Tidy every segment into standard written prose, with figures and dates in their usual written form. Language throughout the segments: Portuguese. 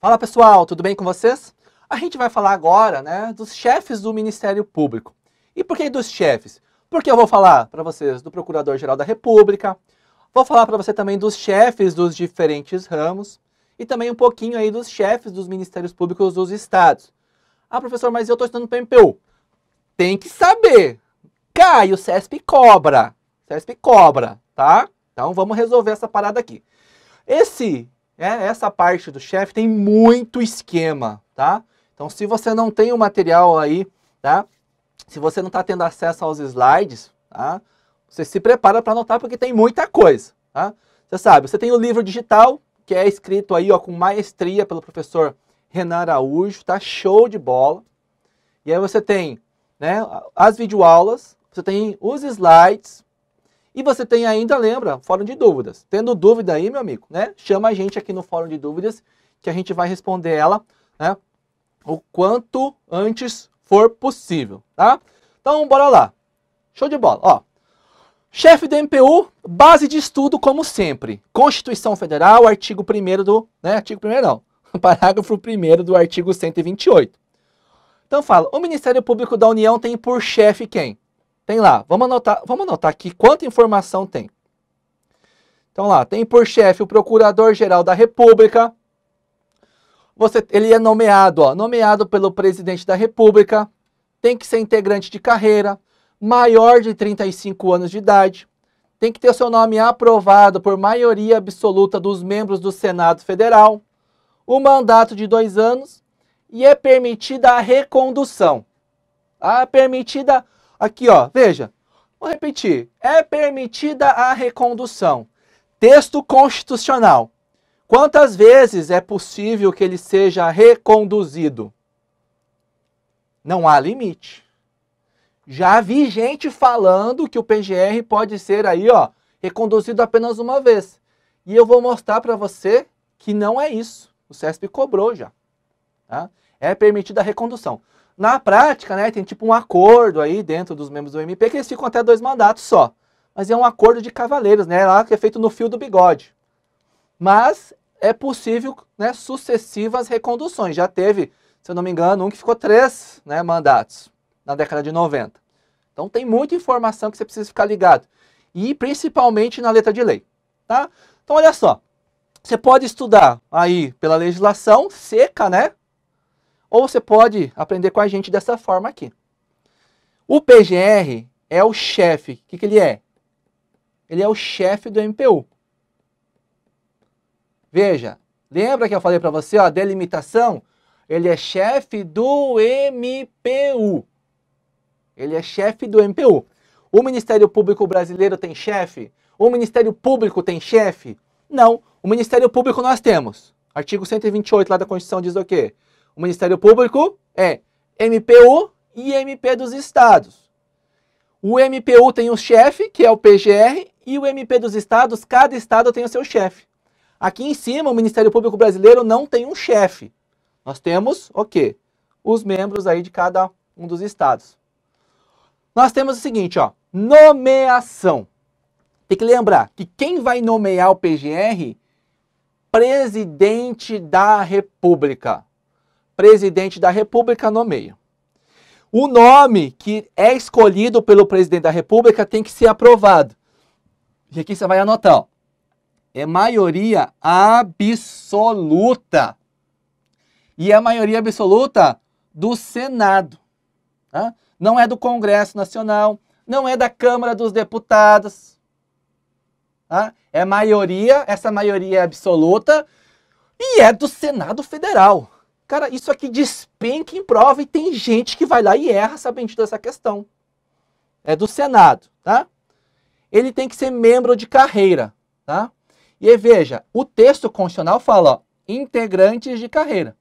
Fala pessoal, tudo bem com vocês? A gente vai falar agora, né, dos chefes do Ministério Público. E por que dos chefes? Porque eu vou falar para vocês do Procurador-Geral da República, vou falar para você também dos chefes dos diferentes ramos e também um pouquinho aí dos chefes dos Ministérios Públicos dos estados. Ah, professor, mas eu estou estudando para o MPU. Tem que saber. Cai, o CESP cobra. CESP cobra, tá? Então vamos resolver essa parada aqui. Essa parte do chefe tem muito esquema, tá? Então se você não tem o material aí, tá? Se você não está tendo acesso aos slides, tá? Você se prepara para anotar porque tem muita coisa, tá? Você sabe, você tem o livro digital, que é escrito aí, ó, com maestria pelo professor Renan Araújo, tá? Show de bola. E aí você tem, né, as videoaulas, você tem os slides, e você tem ainda, lembra, fórum de dúvidas. Tendo dúvida aí, meu amigo, né? Chama a gente aqui no fórum de dúvidas, que a gente vai responder ela, né? O quanto antes for possível, tá? Então, bora lá. Show de bola, ó. Chefe do MPU, base de estudo, como sempre. Constituição Federal, artigo 1º do... Né? Artigo 1º não. Parágrafo 1º do artigo 128. Então fala, o Ministério Público da União tem por chefe quem? Tem lá, vamos anotar aqui quanta informação tem. Então lá, tem por chefe o Procurador-Geral da República. Ele é nomeado, ó, nomeado pelo Presidente da República. Tem que ser integrante de carreira, maior de 35 anos de idade. Tem que ter o seu nome aprovado por maioria absoluta dos membros do Senado Federal. O mandato de 2 anos e é permitida a recondução. Aqui, ó, veja, vou repetir. É permitida a recondução. Texto constitucional. Quantas vezes é possível que ele seja reconduzido? Não há limite. Já vi gente falando que o PGR pode ser aí, ó, reconduzido apenas uma vez. E eu vou mostrar para você que não é isso. O CESP cobrou já. Tá? É permitida a recondução. Na prática, né, tem tipo um acordo aí dentro dos membros do MP que eles ficam até 2 mandatos só. Mas é um acordo de cavaleiros, né, lá que é feito no fio do bigode. Mas é possível, né, sucessivas reconduções. Já teve, se eu não me engano, um que ficou 3, né, mandatos na década de 90. Então tem muita informação que você precisa ficar ligado. E principalmente na letra de lei. Tá? Então olha só. Você pode estudar aí pela legislação seca, né? Ou você pode aprender com a gente dessa forma aqui. O PGR é o chefe. O que ele é? Ele é o chefe do MPU. Veja, lembra que eu falei para você, ó, a delimitação? Ele é chefe do MPU. Ele é chefe do MPU. O Ministério Público Brasileiro tem chefe? O Ministério Público tem chefe? Não. O Ministério Público nós temos. Artigo 128 lá da Constituição diz o quê? O Ministério Público é MPU e MP dos estados. O MPU tem o chefe, que é o PGR, e o MP dos estados, cada estado tem o seu chefe. Aqui em cima, o Ministério Público Brasileiro não tem um chefe. Nós temos o quê? Os membros aí de cada um dos estados. Nós temos o seguinte, ó, nomeação. Tem que lembrar que quem vai nomear o PGR? Presidente da República. Presidente da República nomeia. O nome que é escolhido pelo Presidente da República tem que ser aprovado. E aqui você vai anotar, ó. É maioria absoluta. E é a maioria absoluta do Senado. Tá? Não é do Congresso Nacional, não é da Câmara dos Deputados. Tá? É maioria, essa maioria é absoluta e é do Senado Federal. Cara, isso aqui despenca em prova e tem gente que vai lá e erra sabendo dessa questão. É do Senado, tá? Ele tem que ser membro de carreira, tá? E aí, veja, o texto constitucional fala, ó, integrantes de carreira.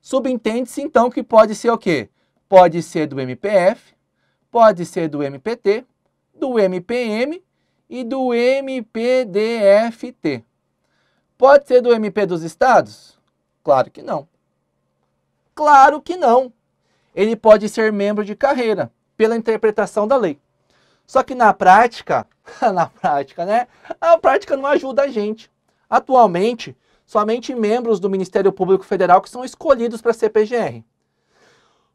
Subentende-se, então, que pode ser o quê? Pode ser do MPF, pode ser do MPT, do MPM e do MPDFT. Pode ser do MP dos estados? Claro que não. Claro que não. Ele pode ser membro de carreira, pela interpretação da lei. Só que na prática, né? A prática não ajuda a gente. Atualmente, somente membros do Ministério Público Federal que são escolhidos para ser PGR.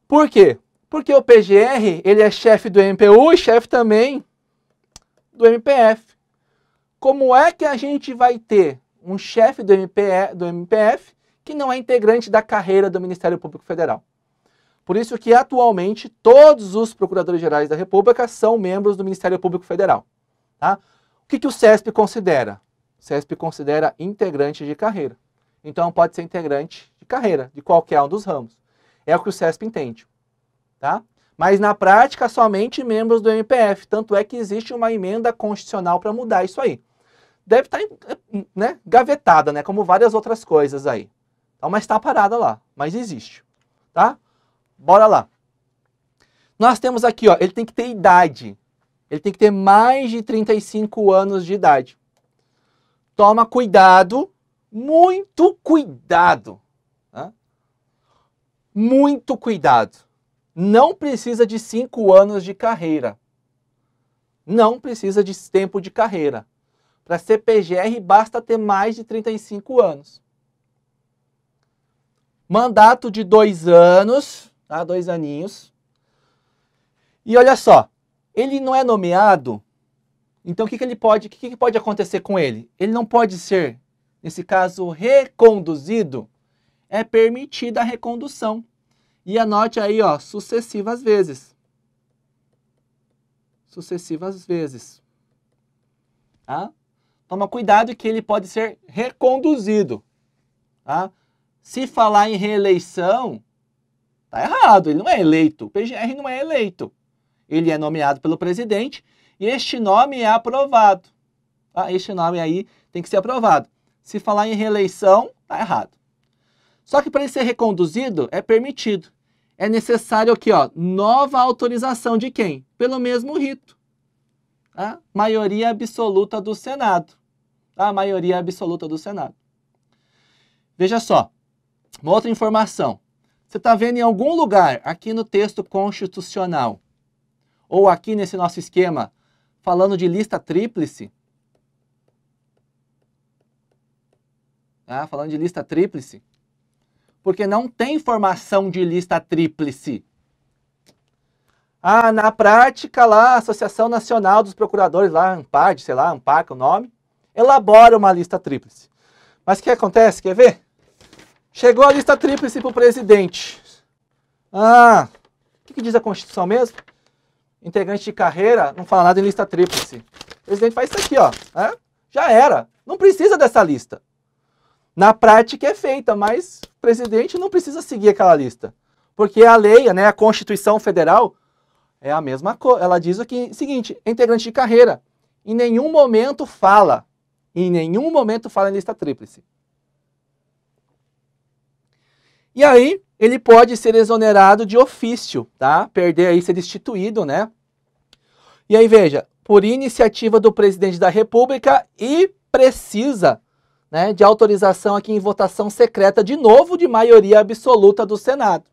Por quê? Porque o PGR, ele é chefe do MPU e chefe também do MPF. Como é que a gente vai ter um chefe do MPF que não é integrante da carreira do Ministério Público Federal? Por isso que, atualmente, todos os procuradores-gerais da República são membros do Ministério Público Federal. Tá? O que o CESP considera? O CESP considera integrante de carreira. Então, pode ser integrante de carreira, de qualquer um dos ramos. É o que o CESP entende. Tá? Mas, na prática, somente membros do MPF. Tanto é que existe uma emenda constitucional para mudar isso aí. Deve estar, né, gavetada, né, como várias outras coisas aí. Então, mas está parada lá, mas existe. Tá? Bora lá. Nós temos aqui, ó, ele tem que ter idade. Ele tem que ter mais de 35 anos de idade. Toma cuidado, muito cuidado. Tá? Muito cuidado. Não precisa de 5 anos de carreira. Não precisa de tempo de carreira. Para ser PGR, basta ter mais de 35 anos. Mandato de 2 anos, tá? 2 aninhos. E olha só, ele não é nomeado, então o que pode acontecer com ele? Ele não pode ser, nesse caso, reconduzido. É permitida a recondução. E anote aí, ó, sucessivas vezes. Sucessivas vezes. Tá? Toma cuidado que ele pode ser reconduzido. Tá? Se falar em reeleição, tá errado, ele não é eleito. O PGR não é eleito. Ele é nomeado pelo presidente e este nome é aprovado. Tá? Este nome aí tem que ser aprovado. Se falar em reeleição, tá errado. Só que para ele ser reconduzido, é permitido. É necessário aqui, ó, nova autorização de quem? Pelo mesmo rito. Tá? Maioria absoluta do Senado. Tá? Maioria absoluta do Senado. Veja só, uma outra informação. Você está vendo em algum lugar, aqui no texto constitucional, ou aqui nesse nosso esquema, falando de lista tríplice? Tá? Falando de lista tríplice. Porque não tem formação de lista tríplice. Ah, na prática lá, a Associação Nacional dos Procuradores, lá, ANPAD, sei lá, ANPAC o nome, elabora uma lista tríplice. Mas o que acontece? Quer ver? Chegou a lista tríplice para o presidente. Ah, o que diz a Constituição mesmo? Integrante de carreira, não fala nada em lista tríplice. O presidente faz isso aqui, ó. Já era. Não precisa dessa lista. Na prática é feita, mas o presidente não precisa seguir aquela lista. Porque a lei, né, a Constituição Federal, é a mesma coisa. Ela diz aqui o seguinte, integrante de carreira. Em nenhum momento fala em lista tríplice. E aí, ele pode ser exonerado de ofício, tá? Perder aí, ser destituído, né? E aí, veja, por iniciativa do presidente da República e precisa, né, de autorização aqui em votação secreta, de novo, de maioria absoluta do Senado.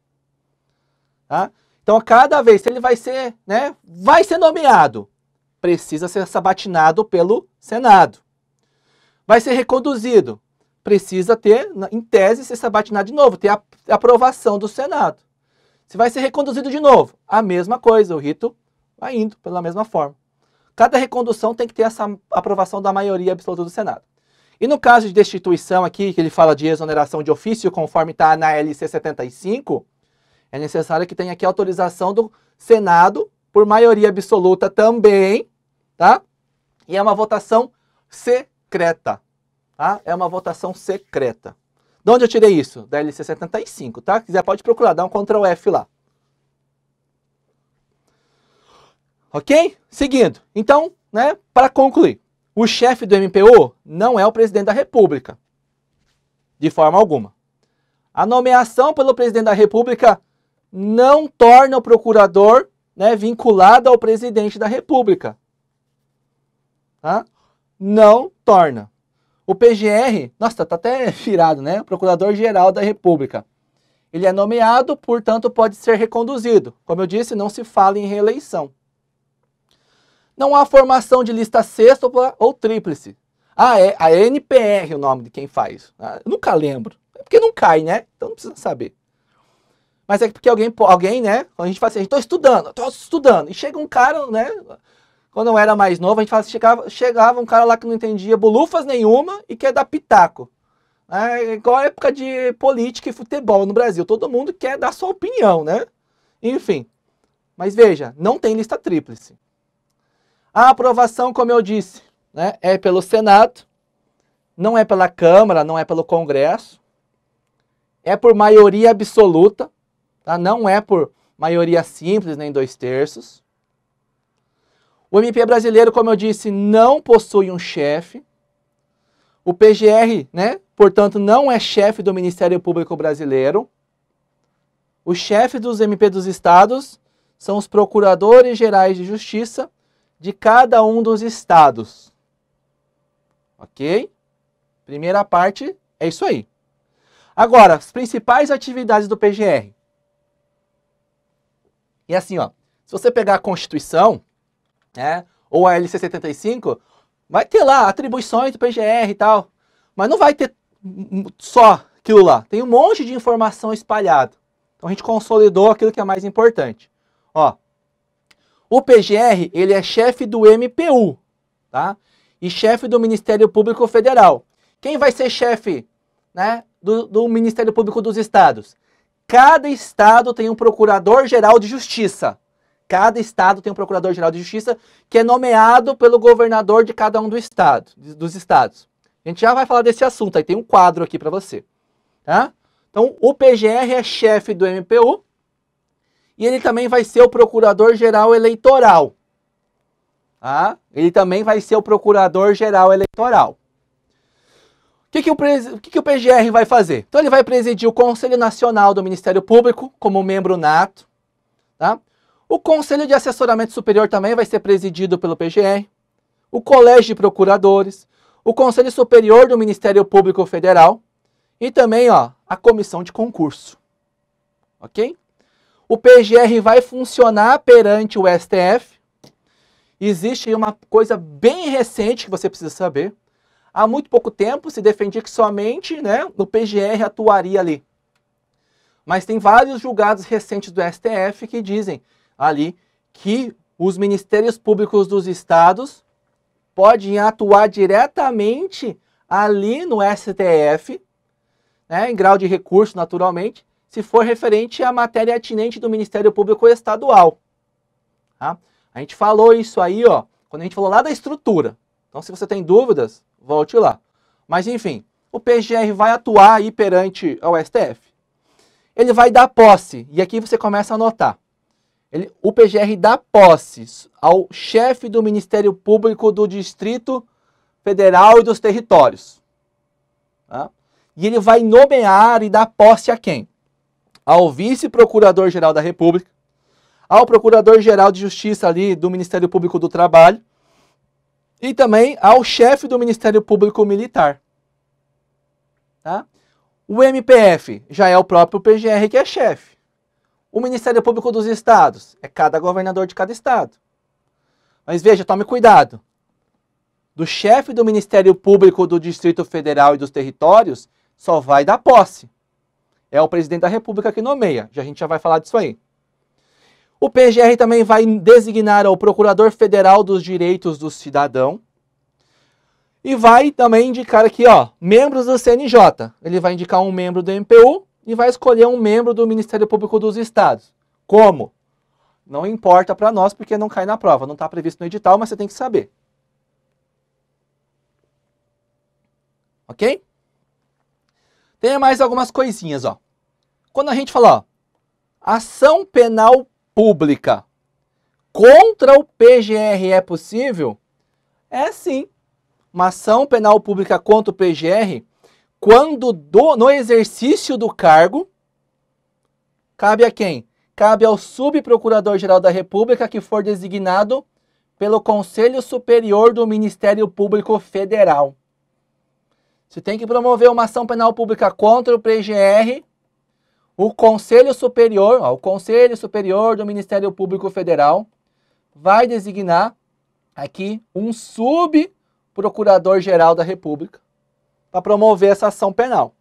Tá? Então, cada vez que ele vai ser, né, vai ser nomeado, precisa ser sabatinado pelo Senado. Vai ser reconduzido, precisa ter, em tese, ser sabatinado de novo, ter a aprovação do Senado. Se vai ser reconduzido de novo, a mesma coisa, o rito vai indo pela mesma forma. Cada recondução tem que ter essa aprovação da maioria absoluta do Senado. E no caso de destituição aqui, que ele fala de exoneração de ofício, conforme está na LC 75, é necessário que tenha aqui a autorização do Senado, por maioria absoluta também, tá? E é uma votação secreta, tá? É uma votação secreta. De onde eu tirei isso? Da LC 75, tá? Se quiser pode procurar, dá um Ctrl F lá. Ok? Seguindo. Então, né, para concluir, o chefe do MPU não é o presidente da República, de forma alguma. A nomeação pelo presidente da República não torna o procurador, né, vinculado ao presidente da República. Tá? Não torna. O PGR, nossa, tá até virado, né? Procurador-Geral da República. Ele é nomeado, portanto, pode ser reconduzido. Como eu disse, não se fala em reeleição. Não há formação de lista sexta ou tríplice. Ah, é a NPR o nome de quem faz. Ah, eu nunca lembro. É porque não cai, né? Então não precisa saber. Mas é porque alguém, né? Quando a gente fala assim, estou estudando. E chega um cara, né? Quando eu era mais novo, a gente fala assim, chegava um cara lá que não entendia bolufas nenhuma e quer dar pitaco. É igual a época de política e futebol no Brasil. Todo mundo quer dar sua opinião, né? Enfim. Mas veja, não tem lista tríplice. A aprovação, como eu disse, né, é pelo Senado, não é pela Câmara, não é pelo Congresso. É por maioria absoluta, tá? Não é por maioria simples, nem 2/3. O MP brasileiro, como eu disse, não possui um chefe. O PGR, né, portanto, não é chefe do Ministério Público Brasileiro. Os chefes dos MP dos estados são os procuradores gerais de justiça de cada um dos estados. Ok? Primeira parte é isso aí. Agora, as principais atividades do PGR. E assim, ó, se você pegar a Constituição, né, ou a LC 75, vai ter lá atribuições do PGR e tal, mas não vai ter só aquilo lá. Tem um monte de informação espalhada. Então a gente consolidou aquilo que é mais importante. Ó, o PGR, ele é chefe do MPU, tá? E chefe do Ministério Público Federal. Quem vai ser chefe, né, do Ministério Público dos Estados? Cada estado tem um Procurador-Geral de Justiça. Cada estado tem um Procurador-Geral de Justiça que é nomeado pelo governador de cada um dos estados. A gente já vai falar desse assunto, aí tem um quadro aqui para você. Tá? Então, o PGR é chefe do MPU e ele também vai ser o Procurador-Geral Eleitoral. Tá? Ele também vai ser o Procurador-Geral Eleitoral. O que o PGR vai fazer? Então, ele vai presidir o Conselho Nacional do Ministério Público como membro nato. Tá? O Conselho de Assessoramento Superior também vai ser presidido pelo PGR. O Colégio de Procuradores. O Conselho Superior do Ministério Público Federal. E também, ó, a Comissão de Concurso. Ok? O PGR vai funcionar perante o STF. Existe uma coisa bem recente que você precisa saber. Há muito pouco tempo se defendia que somente, né, o PGR atuaria ali. Mas tem vários julgados recentes do STF que dizem ali que os ministérios públicos dos estados podem atuar diretamente ali no STF, né, em grau de recurso, naturalmente, se for referente à matéria atinente do Ministério Público Estadual. Tá? A gente falou isso aí, ó, quando a gente falou lá da estrutura. Então, se você tem dúvidas, volte lá. Mas, enfim, o PGR vai atuar aí perante ao STF. Ele vai dar posse, e aqui você começa a anotar. O PGR dá posse ao chefe do Ministério Público do Distrito Federal e dos Territórios. Tá? E ele vai nomear e dar posse a quem? Ao vice-procurador-geral da República, ao procurador-geral de Justiça ali do Ministério Público do Trabalho, e também ao chefe do Ministério Público Militar. Tá? O MPF já é o próprio PGR que é chefe. O Ministério Público dos Estados é cada governador de cada estado. Mas veja, tome cuidado. Do chefe do Ministério Público do Distrito Federal e dos Territórios, só vai dar posse. É o presidente da República que nomeia. A gente já vai falar disso aí. O PGR também vai designar o Procurador Federal dos Direitos do Cidadão. E vai também indicar aqui, ó, membros do CNJ. Ele vai indicar um membro do MPU e vai escolher um membro do Ministério Público dos Estados. Como? Não importa para nós, porque não cai na prova. Não está previsto no edital, mas você tem que saber. Ok? Tem mais algumas coisinhas, ó. Quando a gente fala, ó, ação penal pública contra o PGR é possível? É sim. Uma ação penal pública contra o PGR, quando no exercício do cargo, cabe a quem? Cabe ao subprocurador-geral da República que for designado pelo Conselho Superior do Ministério Público Federal. Se tem que promover uma ação penal pública contra o PGR, o Conselho Superior do Ministério Público Federal vai designar aqui um Procurador-Geral da República para promover essa ação penal.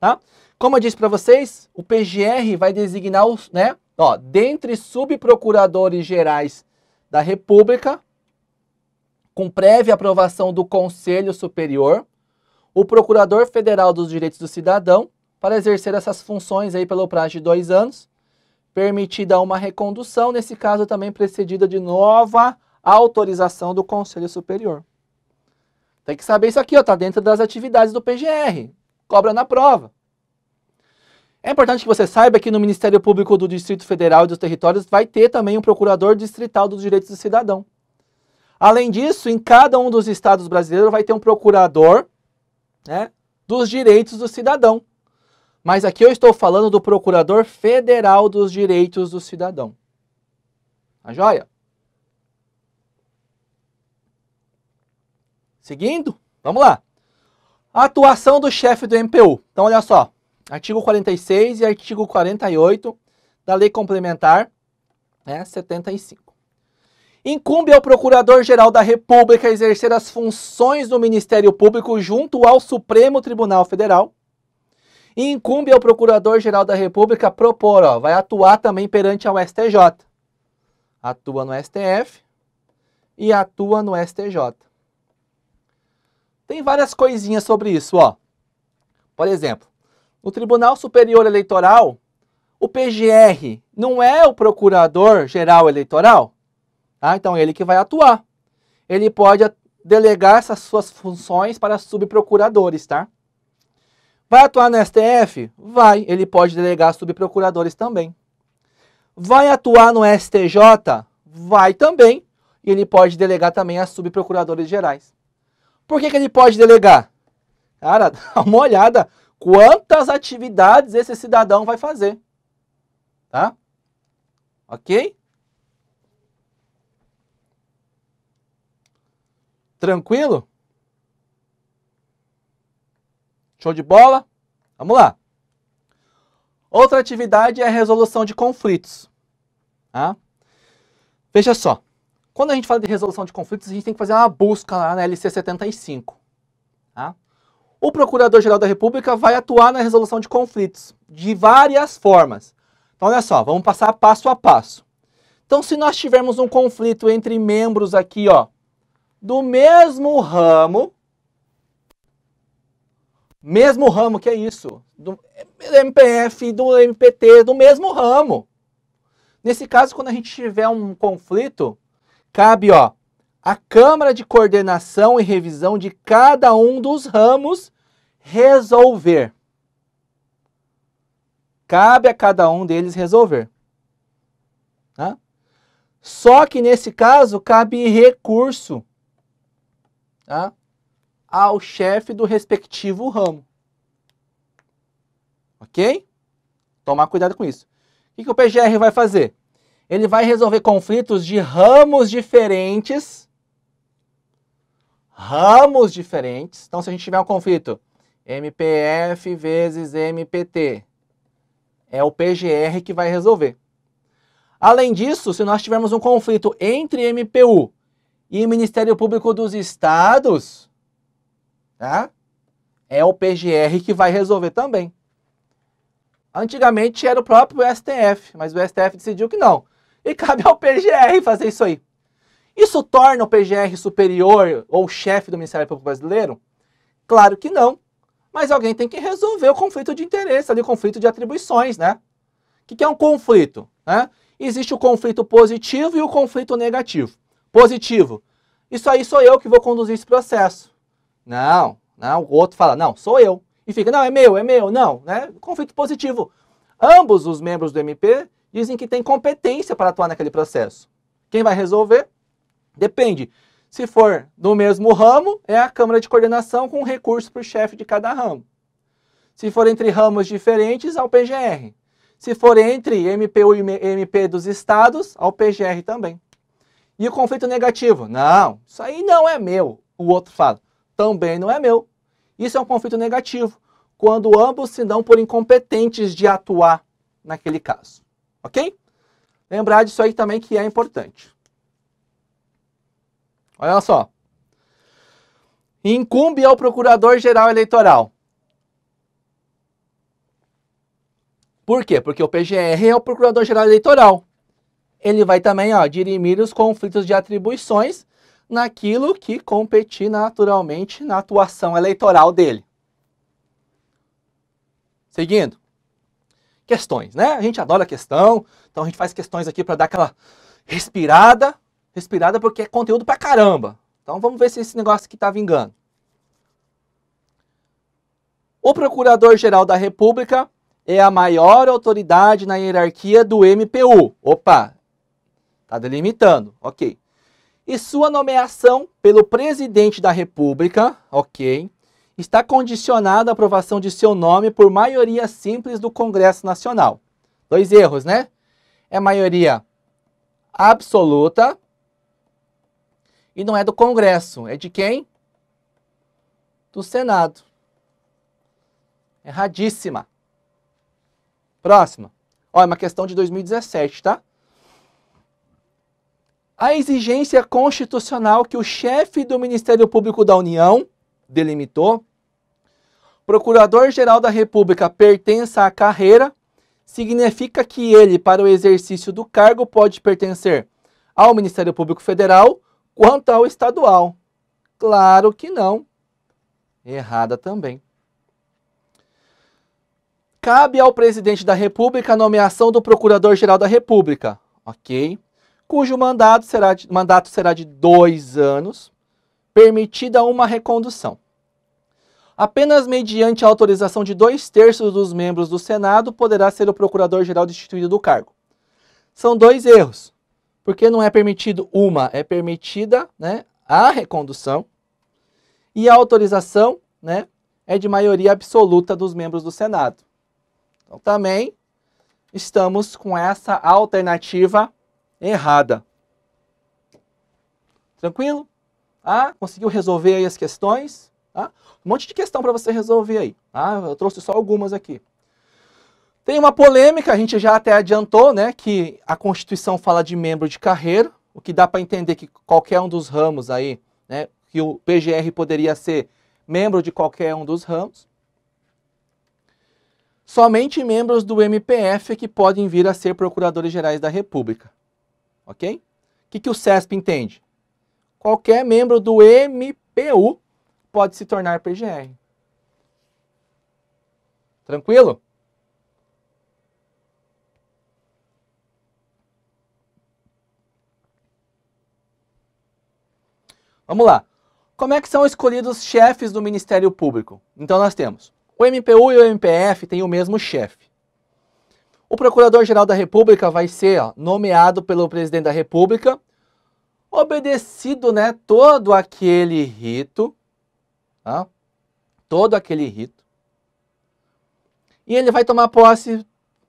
Tá? Como eu disse para vocês, o PGR vai designar os, né, dentre subprocuradores gerais da República, com prévia aprovação do Conselho Superior, o Procurador Federal dos Direitos do Cidadão, para exercer essas funções aí pelo prazo de 2 anos, permitida uma recondução, nesse caso também precedida de nova autorização do Conselho Superior. Tem que saber isso aqui, tá dentro das atividades do PGR, cobra na prova. É importante que você saiba que no Ministério Público do Distrito Federal e dos Territórios vai ter também um Procurador Distrital dos Direitos do Cidadão. Além disso, em cada um dos estados brasileiros vai ter um procurador, né, dos direitos do cidadão. Mas aqui eu estou falando do Procurador Federal dos Direitos do Cidadão. Tá joia? Seguindo, vamos lá. A atuação do chefe do MPU. Então, olha só. Artigo 46 e artigo 48 da Lei Complementar 75. Incumbe ao Procurador-Geral da República exercer as funções do Ministério Público junto ao Supremo Tribunal Federal. E incumbe ao Procurador-Geral da República propor, vai atuar também perante ao STJ. Atua no STF e atua no STJ. Tem várias coisinhas sobre isso, Por exemplo, no Tribunal Superior Eleitoral, o PGR não é o Procurador-Geral Eleitoral? Então, ele que vai atuar. Ele pode delegar essas suas funções para subprocuradores, tá? Vai atuar no STF? Vai. Ele pode delegar subprocuradores também. Vai atuar no STJ? Vai também. E ele pode delegar também a subprocuradores gerais. Por que ele pode delegar? Cara, dá uma olhada quantas atividades esse cidadão vai fazer. Tá? Ok? Tranquilo? Show de bola? Vamos lá. Outra atividade é a resolução de conflitos. Tá? Veja só. Quando a gente fala de resolução de conflitos, a gente tem que fazer uma busca lá na LC 75. Tá? O Procurador-Geral da República vai atuar na resolução de conflitos de várias formas. Então, olha só, vamos passar passo a passo. Então, se nós tivermos um conflito entre membros aqui, do mesmo ramo que é isso, do MPF, do MPT, do mesmo ramo. Nesse caso, quando a gente tiver um conflito, cabe, a Câmara de Coordenação e Revisão de cada um dos ramos resolver. Cabe a cada um deles resolver. Tá? Só que nesse caso, cabe recurso, tá, ao chefe do respectivo ramo. Ok? Tomar cuidado com isso. O que o PGR vai fazer? Ele vai resolver conflitos de ramos diferentes. Ramos diferentes. Então, se a gente tiver um conflito MPF vezes MPT, é o PGR que vai resolver. Além disso, se nós tivermos um conflito entre MPU e Ministério Público dos Estados, tá? É o PGR que vai resolver também. Antigamente era o próprio STF, mas o STF decidiu que não. E cabe ao PGR fazer isso aí. Isso torna o PGR superior ou chefe do Ministério Público Brasileiro? Claro que não. Mas alguém tem que resolver o conflito de interesse, ali, o conflito de atribuições, né? O que é um conflito? Né? Existe o conflito positivo e o conflito negativo. Positivo. Isso aí sou eu que vou conduzir esse processo. Não, o outro fala, não, sou eu. E fica, não, é meu, não, né? Conflito positivo. Ambos os membros do MP dizem que tem competência para atuar naquele processo. Quem vai resolver? Depende. Se for do mesmo ramo, é a Câmara de Coordenação com recurso para o chefe de cada ramo. Se for entre ramos diferentes, ao PGR. Se for entre MPU e MP dos estados, ao PGR também. E o conflito negativo? Não, isso aí não é meu. O outro fala, também não é meu. Isso é um conflito negativo, quando ambos se dão por incompetentes de atuar naquele caso. Ok? Lembrar disso aí também que é importante. Olha só. incumbe ao Procurador-Geral Eleitoral. Por quê? Porque o PGR é o Procurador-Geral Eleitoral. Ele vai também dirimir os conflitos de atribuições naquilo que competir naturalmente na atuação eleitoral dele. Seguindo. Questões, né? A gente adora questão, então a gente faz questões aqui para dar aquela respirada porque é conteúdo pra caramba. Então vamos ver se esse negócio aqui tá vingando. O Procurador-Geral da República é a maior autoridade na hierarquia do MPU. Opa, tá delimitando, ok. E sua nomeação pelo Presidente da República, ok, está condicionada à aprovação de seu nome por maioria simples do Congresso Nacional. 2 erros, né? É maioria absoluta e não é do Congresso. É de quem? Do Senado. Erradíssima. Próxima. Ó, é uma questão de 2017, tá? A exigência constitucional que o chefe do Ministério Público da União delimitou, Procurador-Geral da República pertença à carreira, significa que ele, para o exercício do cargo, pode pertencer ao Ministério Público Federal quanto ao estadual. Claro que não. Errada também. Cabe ao Presidente da República a nomeação do Procurador-Geral da República, ok? Cujo mandato será de 2 anos, permitida uma recondução. Apenas mediante a autorização de 2/3 dos membros do Senado poderá ser o Procurador-Geral destituído do cargo. São 2 erros, porque não é permitido é permitida, né, a recondução, e a autorização, né, é de maioria absoluta dos membros do Senado. Então também estamos com essa alternativa errada. Tranquilo? Conseguiu resolver aí as questões? Um monte de questão para você resolver aí. Eu trouxe só algumas aqui. Tem uma polêmica, a gente já até adiantou, né, que a Constituição fala de membro de carreira, o que dá para entender que qualquer um dos ramos aí, né, que o PGR poderia ser membro de qualquer um dos ramos. Somente membros do MPF que podem vir a ser procuradores gerais da República. Ok? O que o CESP entende? Qualquer membro do MPU pode se tornar PGR. Tranquilo? Vamos lá. Como é que são escolhidos os chefes do Ministério Público? Então nós temos o MPU e o MPF têm o mesmo chefe. O Procurador-Geral da República vai ser nomeado pelo Presidente da República, obedecido, né, todo aquele rito, todo aquele rito. E ele vai tomar posse,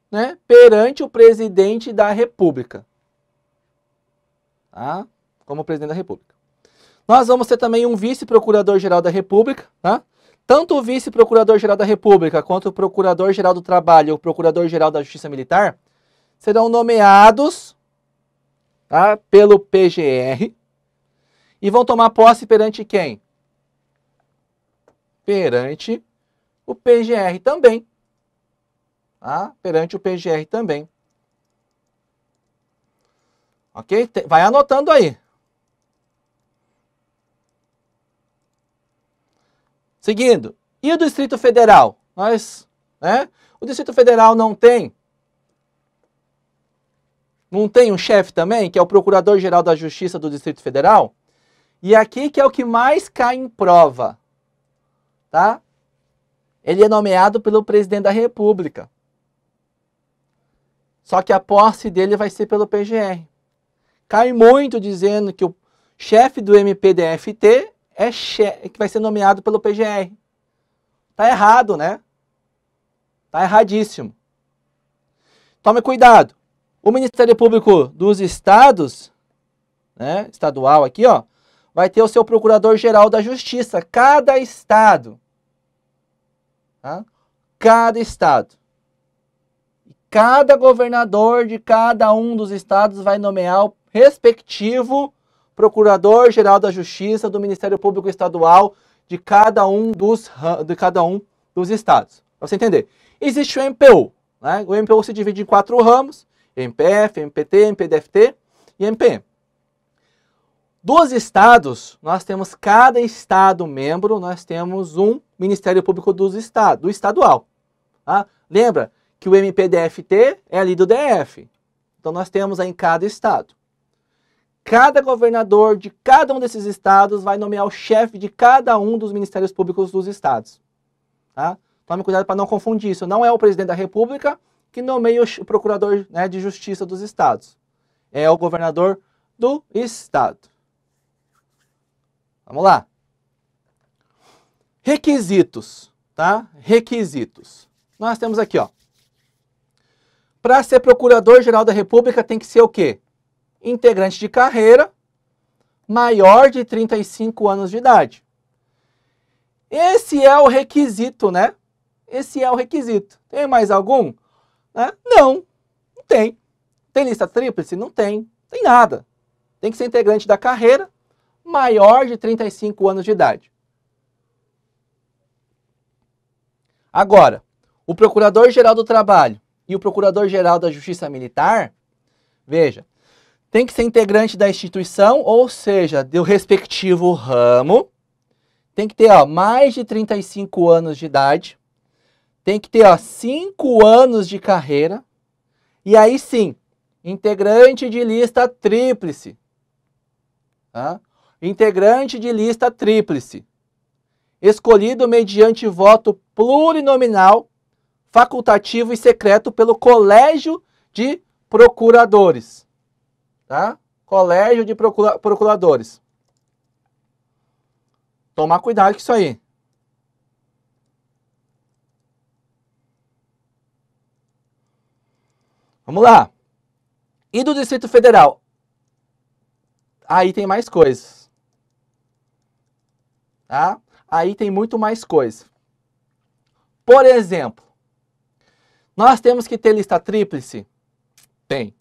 né, perante o Presidente da República, como Presidente da República. Nós vamos ter também um Vice-Procurador-Geral da República, Tanto o Vice-Procurador-Geral da República quanto o Procurador-Geral do Trabalho e o Procurador-Geral da Justiça Militar serão nomeados pelo PGR e vão tomar posse perante quem? Perante o PGR também. Perante o PGR também. Ok? Vai anotando aí. Seguindo, e o Distrito Federal? O Distrito Federal não tem um chefe também, que é o Procurador-Geral da Justiça do Distrito Federal? E aqui que é o que mais cai em prova, Ele é nomeado pelo Presidente da República. Só que a posse dele vai ser pelo PGR. Cai muito dizendo que o chefe do MPDFT que vai ser nomeado pelo PGR. Tá errado, né? Tá erradíssimo. Tome cuidado. O Ministério Público dos Estados, estadual aqui, vai ter o seu Procurador-Geral da Justiça. Cada estado. Cada estado. Cada governador de cada um dos estados vai nomear o respectivo Procurador-Geral da Justiça do Ministério Público Estadual de cada um dos estados. Para você entender. Existe o MPU. Né? O MPU se divide em 4 ramos: MPF, MPT, MPDFT e MPM. Dos estados, nós temos, cada estado membro, nós temos um Ministério Público do estadual. Tá? Lembra que o MPDFT é ali do DF. Então nós temos aí em cada estado. Cada governador de cada um desses estados vai nomear o chefe de cada um dos Ministérios Públicos dos estados. Tá? Tome cuidado para não confundir isso. Não é o presidente da República que nomeia o procurador, né, de justiça dos estados. É o governador do estado. Vamos lá. Requisitos, tá? Requisitos. Nós temos aqui, ó. Para ser procurador-geral da República tem que ser o quê? Integrante de carreira, maior de 35 anos de idade. Esse é o requisito, né? Esse é o requisito. Tem mais algum? Né? Não tem. Tem lista tríplice? Não tem. Tem nada. Tem que ser integrante da carreira, maior de 35 anos de idade. Agora, o Procurador-Geral do Trabalho e o Procurador-Geral da Justiça Militar, veja, tem que ser integrante da instituição, ou seja, do respectivo ramo, tem que ter, ó, mais de 35 anos de idade, tem que ter, ó, 5 anos de carreira, e aí sim, integrante de lista tríplice. Tá? Integrante de lista tríplice, escolhido mediante voto plurinominal, facultativo e secreto pelo Colégio de Procuradores. Tá? Colégio de Procuradores. Tomar cuidado com isso aí. Vamos lá. E do Distrito Federal? Aí tem mais coisas. Tá? Aí tem muito mais coisa. Por exemplo, nós temos que ter lista tríplice? Tem.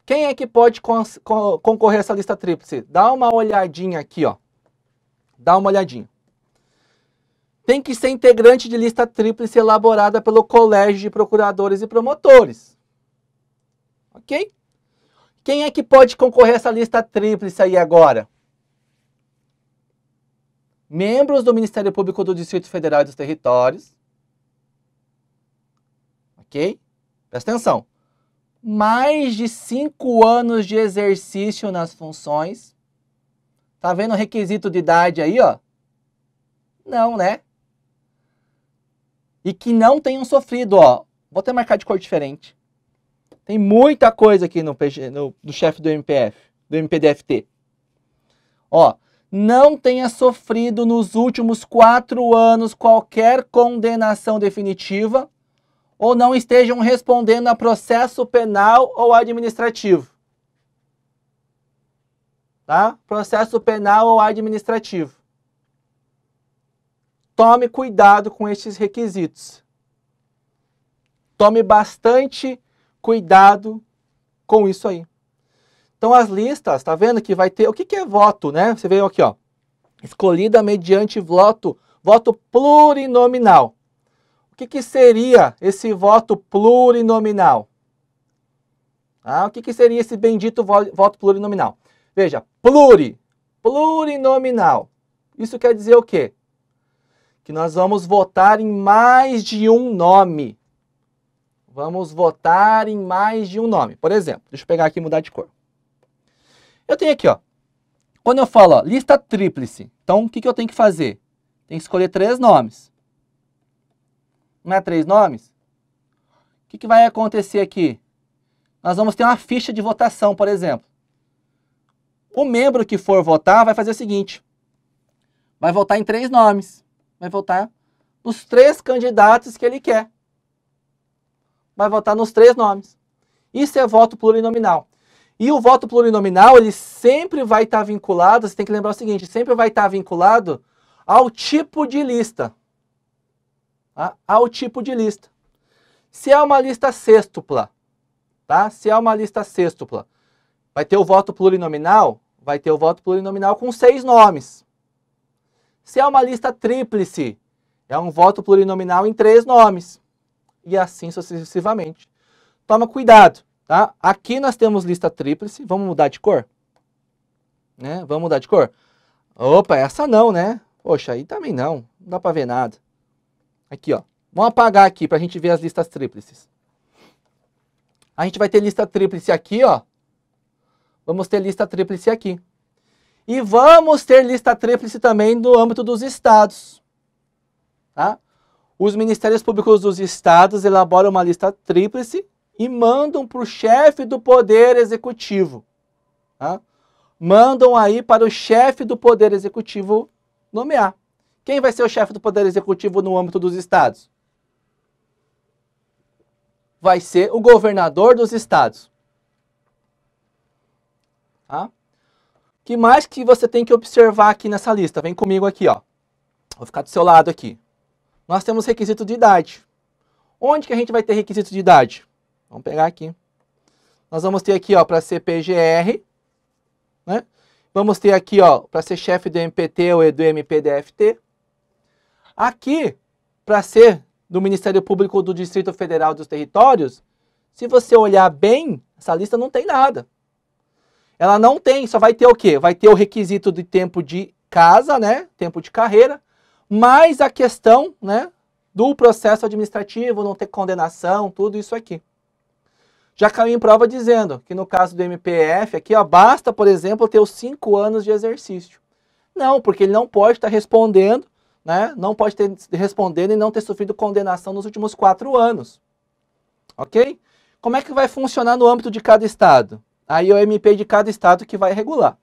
Quem é que pode concorrer a essa lista tríplice? Dá uma olhadinha aqui, ó. Dá uma olhadinha. Tem que ser integrante de lista tríplice elaborada pelo Colégio de Procuradores e Promotores. Ok? Quem é que pode concorrer a essa lista tríplice aí agora? Membros do Ministério Público do Distrito Federal e dos Territórios. Ok? Presta atenção. Mais de 5 anos de exercício nas funções. Tá vendo o requisito de idade aí, ó? Não, né? E que não tenham sofrido, ó. Vou até marcar de cor diferente. Tem muita coisa aqui no chefe do MPF, do MPDFT. Ó, não tenha sofrido nos últimos 4 anos qualquer condenação definitiva ou não estejam respondendo a processo penal ou administrativo. Tá? Processo penal ou administrativo. Tome cuidado com esses requisitos. Tome bastante cuidado com isso aí. Então as listas, tá vendo que vai ter, o que é voto, né? Você vê aqui, ó. Escolhida mediante voto plurinominal. O que seria esse voto plurinominal? Ah, o que seria esse bendito voto plurinominal? Veja, plurinominal. Isso quer dizer o quê? Que nós vamos votar em mais de um nome. Vamos votar em mais de um nome. Por exemplo, deixa eu pegar aqui e mudar de cor. Eu tenho aqui, ó. Quando eu falo, ó, lista tríplice, então o que eu tenho que fazer? Tem que escolher 3 nomes. Não é 3 nomes? O que vai acontecer aqui? Nós vamos ter uma ficha de votação, por exemplo. O membro que for votar vai fazer o seguinte. Vai votar em 3 nomes. Vai votar nos 3 candidatos que ele quer. Vai votar nos 3 nomes. Isso é voto plurinominal. E o voto plurinominal, ele sempre vai estar vinculado, você tem que lembrar o seguinte, sempre vai estar vinculado ao tipo de lista. Tá? Ao tipo de lista. Se é uma lista sêxtupla, tá? Se é uma lista sêxtupla, vai ter o voto plurinominal com 6 nomes. Se é uma lista tríplice, é um voto plurinominal em 3 nomes. E assim sucessivamente. Toma cuidado, tá? Aqui nós temos lista tríplice. Vamos mudar de cor? Né? Vamos mudar de cor? Opa, essa não, né? Poxa, aí também não. Não dá para ver nada. Aqui, ó. Vamos apagar aqui para a gente ver as listas tríplices. A gente vai ter lista tríplice aqui, ó. Vamos ter lista tríplice aqui. E vamos ter lista tríplice também no âmbito dos estados. Tá? Os ministérios públicos dos estados elaboram uma lista tríplice e mandam para o chefe do Poder Executivo. Tá? Mandam aí para o chefe do Poder Executivo nomear. Quem vai ser o chefe do Poder Executivo no âmbito dos estados? Vai ser o governador dos estados. Tá? O que mais que você tem que observar aqui nessa lista? Vem comigo aqui, ó. Vou ficar do seu lado aqui. Nós temos requisito de idade. Onde que a gente vai ter requisito de idade? Vamos pegar aqui. Nós vamos ter aqui, ó, para ser PGR, né? Vamos ter aqui, ó, para ser chefe do MPT ou do MPDFT. Aqui, para ser do Ministério Público do Distrito Federal dos Territórios, se você olhar bem, essa lista não tem nada. Ela não tem, só vai ter o quê? Vai ter o requisito de tempo de casa, né? Tempo de carreira, mais a questão, né, do processo administrativo, não ter condenação, tudo isso aqui. Já caiu em prova dizendo que no caso do MPF, aqui, ó, basta, por exemplo, ter os 5 anos de exercício. Não, porque ele não pode estar respondendo, né? Não pode ter respondendo e não ter sofrido condenação nos últimos 4 anos. Ok? Como é que vai funcionar no âmbito de cada estado? Aí é o MP de cada estado que vai regular.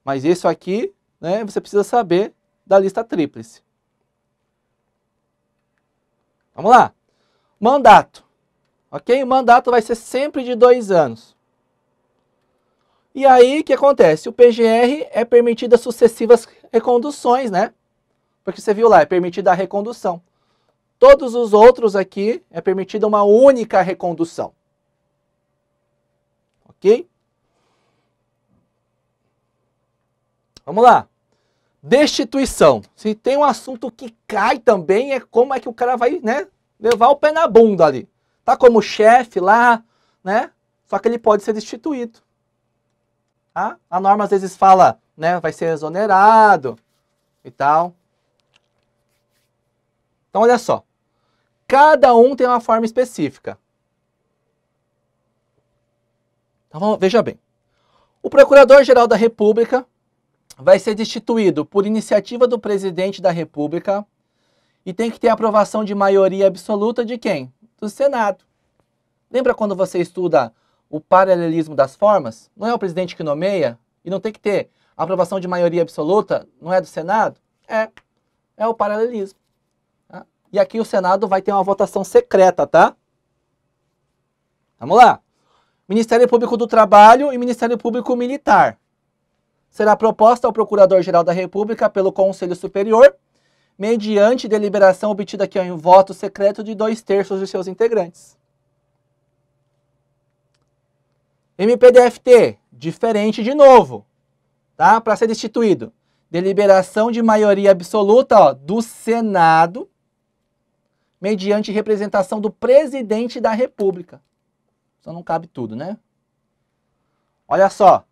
Mas isso aqui, né, você precisa saber da lista tríplice. Vamos lá. Mandato. Ok? O mandato vai ser sempre de 2 anos. E aí, o que acontece? O PGR é permitida sucessivas reconduções, né? Porque você viu lá, é permitida a recondução. Todos os outros aqui é permitida uma única recondução. Ok? Vamos lá. Destituição. Se tem um assunto que cai também, é como é que o cara vai, né, levar o pé na bunda ali. Tá como chefe lá, né? Só que ele pode ser destituído. Tá? A norma às vezes fala, né, vai ser exonerado e tal. Então, olha só. Cada um tem uma forma específica. Então, veja bem. O Procurador-Geral da República vai ser destituído por iniciativa do Presidente da República e tem que ter aprovação de maioria absoluta de quem? Do Senado. Lembra quando você estuda o paralelismo das formas? Não é o presidente que nomeia? E não tem que ter aprovação de maioria absoluta? Não é do Senado? É o paralelismo. Tá? E aqui o Senado vai ter uma votação secreta, tá? Vamos lá. Ministério Público do Trabalho e Ministério Público Militar. Será proposta ao Procurador-Geral da República pelo Conselho Superior, mediante deliberação obtida aqui em voto secreto de 2/3 de seus integrantes. MPDFT, diferente de novo, tá? Para ser destituído. Deliberação de maioria absoluta, ó, do Senado, mediante representação do Presidente da República. Só não cabe tudo, né? Olha só.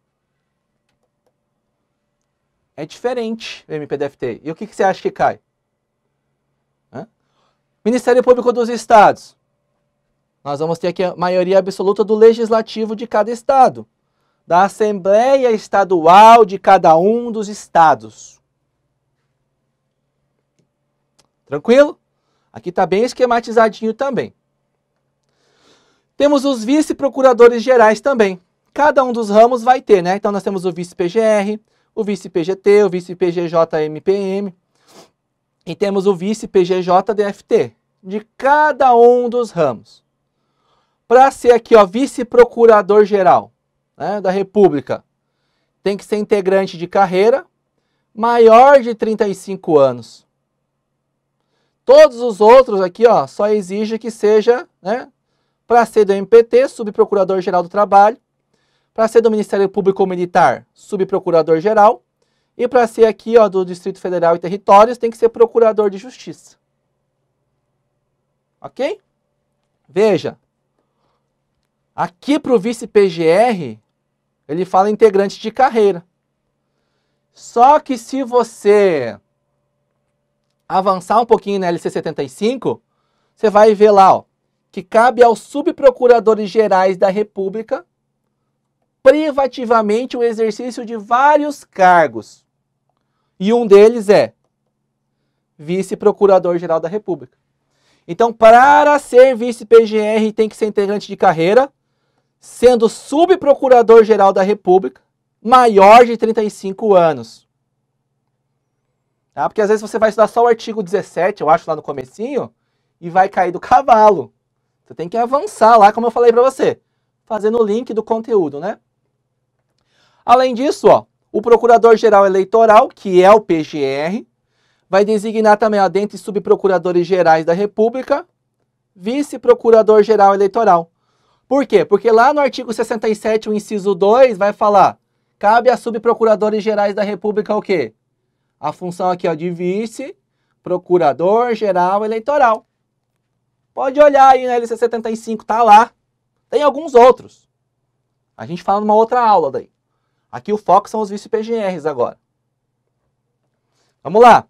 É diferente o MPDFT. E o que você acha que cai? Ministério Público dos Estados. Nós vamos ter aqui a maioria absoluta do Legislativo de cada estado. Da Assembleia Estadual de cada um dos estados. Tranquilo? Aqui está bem esquematizadinho também. Temos os vice-procuradores gerais também. Cada um dos ramos vai ter, né? Então nós temos o vice-PGR, o vice-PGT, o vice-PGJ-MPM e temos o vice-PGJ-DFT, de cada um dos ramos. Para ser aqui, ó, vice-procurador-geral, né, da República, tem que ser integrante de carreira, maior de 35 anos. Todos os outros aqui, ó, só exige que seja, né, para ser do MPT, subprocurador-geral do Trabalho, para ser do Ministério Público Militar, subprocurador-geral, E para ser aqui, ó, do Distrito Federal e Territórios, tem que ser Procurador de Justiça. Ok? Veja. Aqui para o vice-PGR, ele fala integrante de carreira. Só que se você avançar um pouquinho na LC 75, você vai ver lá, ó, que cabe aos subprocuradores gerais da República privativamente o exercício de vários cargos. E um deles é vice-procurador-geral da República. Então, para ser vice-PGR, tem que ser integrante de carreira, sendo subprocurador-geral da República, maior de 35 anos. Tá? Porque às vezes você vai estudar só o artigo 17, eu acho, lá no comecinho, e vai cair do cavalo. Você tem que avançar lá, como eu falei para você, fazendo o link do conteúdo, né? Além disso, ó, o Procurador-Geral Eleitoral, que é o PGR, vai designar também, ó, dentre subprocuradores gerais da República, vice-procurador-geral eleitoral. Por quê? Porque lá no artigo 67, o inciso 2, vai falar, cabe a subprocuradores gerais da República o quê? A função aqui, ó, de vice-procurador-geral eleitoral. Pode olhar aí na LC 75, tá lá. Tem alguns outros. A gente fala numa outra aula daí. Aqui o foco são os vice-PGRs agora. Vamos lá.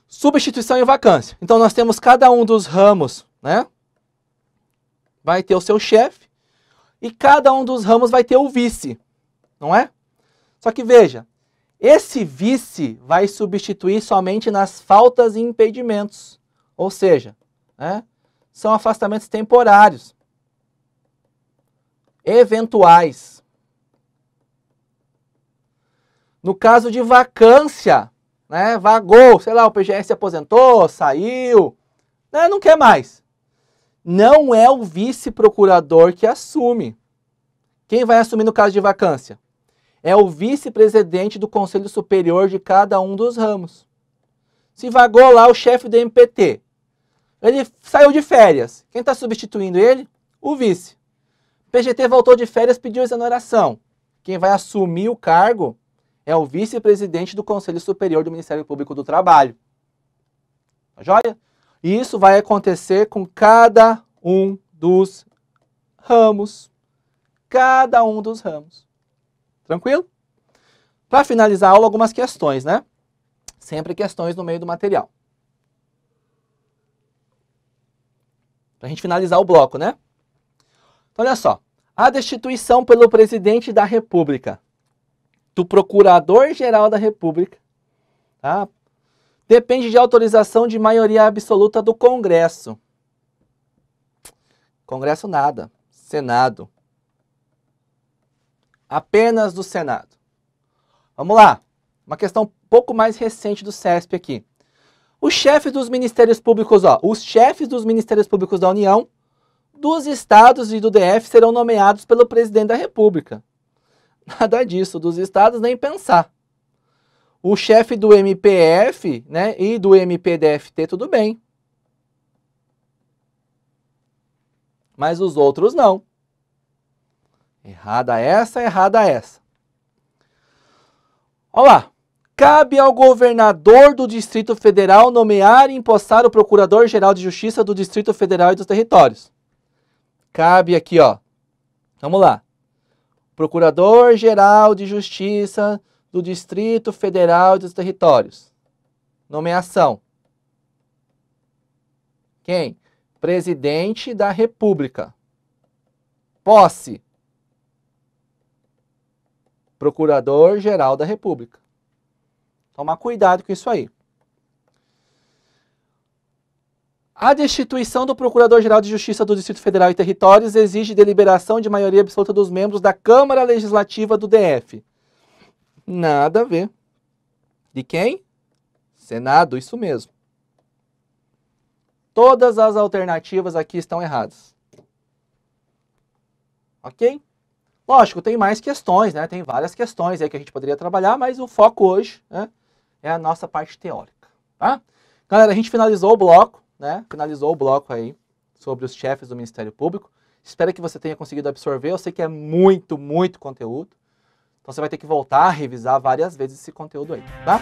Substituição e vacância. Então nós temos cada um dos ramos, né? Vai ter o seu chefe. E cada um dos ramos vai ter o vice, não é? Só que veja, esse vice vai substituir somente nas faltas e impedimentos. Ou seja, né, são afastamentos temporários, eventuais. No caso de vacância, né, vagou, sei lá, o PGR se aposentou, saiu, né, não quer mais. Não é o vice-procurador que assume. Quem vai assumir no caso de vacância? É o vice-presidente do Conselho Superior de cada um dos ramos. Se vagou lá o chefe do MPT, ele saiu de férias. Quem está substituindo ele? O vice. PGT voltou de férias, pediu exoneração. Quem vai assumir o cargo é o vice-presidente do Conselho Superior do Ministério Público do Trabalho. Tá joia? E isso vai acontecer com cada um dos ramos. Cada um dos ramos. Tranquilo? Para finalizar a aula, algumas questões, né? Sempre questões no meio do material. Para a gente finalizar o bloco, né? Então, olha só. A destituição pelo presidente da República, do Procurador-Geral da República, tá? Depende de autorização de maioria absoluta do Congresso. Congresso nada. Senado. Apenas do Senado. Vamos lá. Uma questão um pouco mais recente do CESP aqui. Os chefes dos ministérios públicos, ó, os chefes dos ministérios públicos da União, dos estados e do DF serão nomeados pelo presidente da República. Nada disso, dos estados nem pensar. O chefe do MPF, né, e do MPDFT, tudo bem. Mas os outros não. Errada essa, errada essa. Olha lá. Cabe ao governador do Distrito Federal nomear e empossar o Procurador-Geral de Justiça do Distrito Federal e dos Territórios. Cabe aqui, ó. Vamos lá. Procurador-Geral de Justiça do Distrito Federal e dos Territórios. Nomeação. Quem? Presidente da República. Posse. Procurador-Geral da República. Tomar cuidado com isso aí. A destituição do Procurador-Geral de Justiça do Distrito Federal e Territórios exige deliberação de maioria absoluta dos membros da Câmara Legislativa do DF. Nada a ver. De quem? Senado, isso mesmo. Todas as alternativas aqui estão erradas. Ok? Lógico, tem mais questões, né? Tem várias questões aí que a gente poderia trabalhar, mas o foco hoje, né, é a nossa parte teórica, tá? Galera, a gente finalizou o bloco, né? Finalizou o bloco aí sobre os chefes do Ministério Público. Espero que você tenha conseguido absorver. Eu sei que é muito, muito conteúdo. Então você vai ter que voltar a revisar várias vezes esse conteúdo aí, tá?